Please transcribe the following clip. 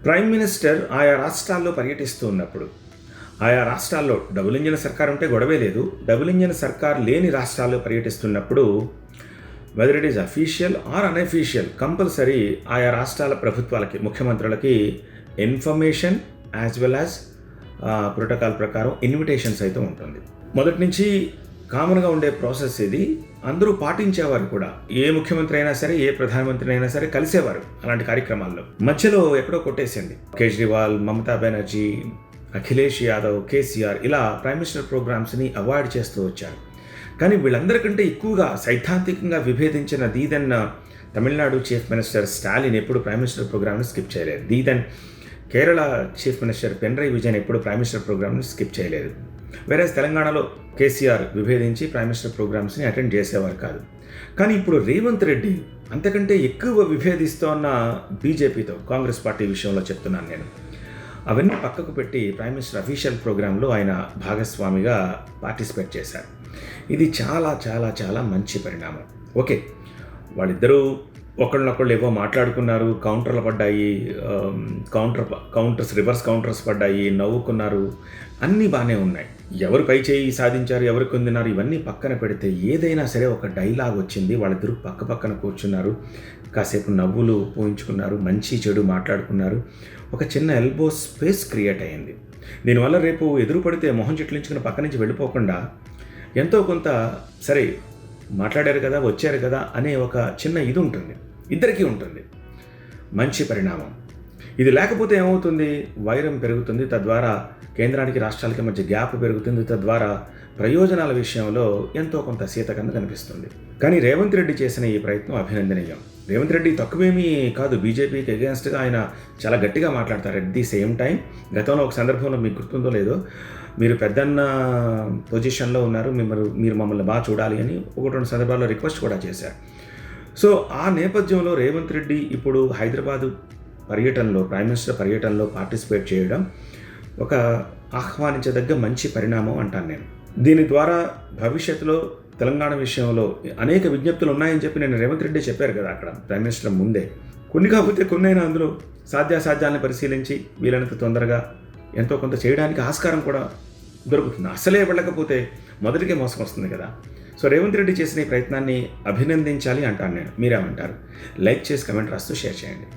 Prime minister ఆయా రాష్ట్రాల్లో పర్యటిస్తూ ఉన్నప్పుడు, ఆయా రాష్ట్రాల్లో డబుల్ ఇంజిన్ సర్కార్ ఉంటే గొడవే లేదు. డబుల్ ఇంజిన్ సర్కార్ లేని రాష్ట్రాల్లో పర్యటిస్తున్నప్పుడు whether it is official or unofficial, compulsory ఆయా రాష్ట్రాల ప్రభుత్వాలకి, ముఖ్యమంత్రులకి information as well as protocol ప్రకారం ఇన్విటేషన్స్ అయితే ఉంటుంది. మొదటి నుంచి కామన్గా ఉండే ప్రాసెస్ ఇది. అందరూ పాటించేవారు కూడా. ఏ ముఖ్యమంత్రి అయినా సరే, ఏ ప్రధానమంత్రి అయినా సరే కలిసేవారు అలాంటి కార్యక్రమాల్లో. మధ్యలో ఎక్కడో కొట్టేసింది. కేజ్రీవాల్, మమతా బెనర్జీ, అఖిలేష్ యాదవ్, కేసీఆర్ ఇలా ప్రైమ్ మినిస్టర్ ప్రోగ్రామ్స్ని అవాయిడ్ చేస్తూ వచ్చారు. కానీ వీళ్ళందరికంటే ఎక్కువగా సైద్ధాంతికంగా విభేదించిన దీదెన్ తమిళనాడు చీఫ్ మినిస్టర్ స్టాలిన్ ఎప్పుడు ప్రైమ్ మినిస్టర్ ప్రోగ్రామ్ని స్కిప్ చేయలేదు. దీదెన్ కేరళ చీఫ్ మినిస్టర్ పినరయి విజయన్ ఎప్పుడు ప్రైమ్ మినిస్టర్ ప్రోగ్రామ్ని స్కిప్ చేయలేదు. వేరే తెలంగాణలో కేసీఆర్ విభేదించి ప్రైమ్ మినిస్టర్ ప్రోగ్రామ్స్ని అటెండ్ చేసేవారు కాదు. కానీ ఇప్పుడు రేవంత్ రెడ్డి అంతకంటే ఎక్కువ విభేదిస్తోన్న బీజేపీతో, కాంగ్రెస్ పార్టీ విషయంలో చెప్తున్నాను నేను. అవన్నీ పక్కకు పెట్టి ప్రైమ్ మినిస్టర్ అఫీషియల్ ప్రోగ్రాంలో ఆయన భాగస్వామిగా పార్టిసిపేట్ చేశారు. ఇది చాలా చాలా చాలా మంచి పరిణామం. ఓకే, వాళ్ళిద్దరూ ఒకళ్ళనొకళ్ళు ఏవో మాట్లాడుకున్నారు, కౌంటర్లు పడ్డాయి, రివర్స్ కౌంటర్స్ పడ్డాయి, నవ్వుకున్నారు, అన్నీ బాగానే ఉన్నాయి. ఎవరు పై చేయి సాధించారు, ఎవరు పొందినారు, ఇవన్నీ పక్కన పెడితే ఏదైనా సరే ఒక డైలాగ్ వచ్చింది. వాళ్ళిద్దరూ పక్క పక్కన కూర్చున్నారు, కాసేపు నవ్వులు పోయించుకున్నారు, మంచి చెడు మాట్లాడుకున్నారు. ఒక చిన్న ఎల్బో స్పేస్ క్రియేట్ అయ్యింది. దీనివల్ల రేపు ఎదురు పడితే మొహం చిట్లించుకుని పక్క నుంచి వెళ్ళిపోకుండా ఎంతో కొంత సరే మాట్లాడారు కదా, వచ్చారు కదా అనే ఒక చిన్న ఇది ఉంటుంది, ఇద్దరికీ ఉంటుంది. మంచి పరిణామం. ఇది లేకపోతే ఏమవుతుంది? వైరం పెరుగుతుంది. తద్వారా కేంద్రానికి రాష్ట్రాలకి మధ్య గ్యాప్ పెరుగుతుంది. తద్వారా ప్రయోజనాల విషయంలో ఎంతో కొంత శీతకంగా కనిపిస్తుంది. కానీ రేవంత్ రెడ్డి చేసిన ఈ ప్రయత్నం అభినందనీయం. రేవంత్ రెడ్డి తక్కువేమీ కాదు, బీజేపీకి అగేన్స్ట్గా ఆయన చాలా గట్టిగా మాట్లాడతారు. అట్ ది సేమ్ టైం గతంలో ఒక సందర్భంలో మీకు గుర్తుందో లేదో, మీరు పెద్దన్న పొజిషన్లో ఉన్నారు, మీరు మమ్మల్ని బాగా చూడాలి అని ఒకటి రెండు సందర్భాల్లో రిక్వెస్ట్ కూడా చేశారు. సో ఆ నేపథ్యంలో రేవంత్ రెడ్డి ఇప్పుడు హైదరాబాదు పర్యటనలో, ప్రైమ్ మినిస్టర్ పర్యటనలో పార్టిసిపేట్ చేయడం ఒక ఆహ్వానించదగ్గ మంచి పరిణామం అంటాను నేను. దీని ద్వారా భవిష్యత్తులో తెలంగాణ విషయంలో అనేక విజ్ఞప్తులు ఉన్నాయని చెప్పి నేను రేవంత్ రెడ్డి చెప్పారు కదా అక్కడ ప్రైమ్ మినిస్టర్ ముందే. కొన్ని కాకపోతే కొన్నైనా అందులో సాధ్యాసాధ్యాలను పరిశీలించి వీలైనంత తొందరగా ఎంతో కొంత చేయడానికి ఆస్కారం కూడా దొరుకుతుంది. అసలే వెళ్ళకపోతే మొదటికే మోసం వస్తుంది కదా. సో రేవంత్ రెడ్డి చేసిన ఈ ప్రయత్నాన్ని అభినందించాలి అంటాను నేను. మీరేమంటారు? లైక్ చేసి కమెంట్ రాస్తూ షేర్ చేయండి.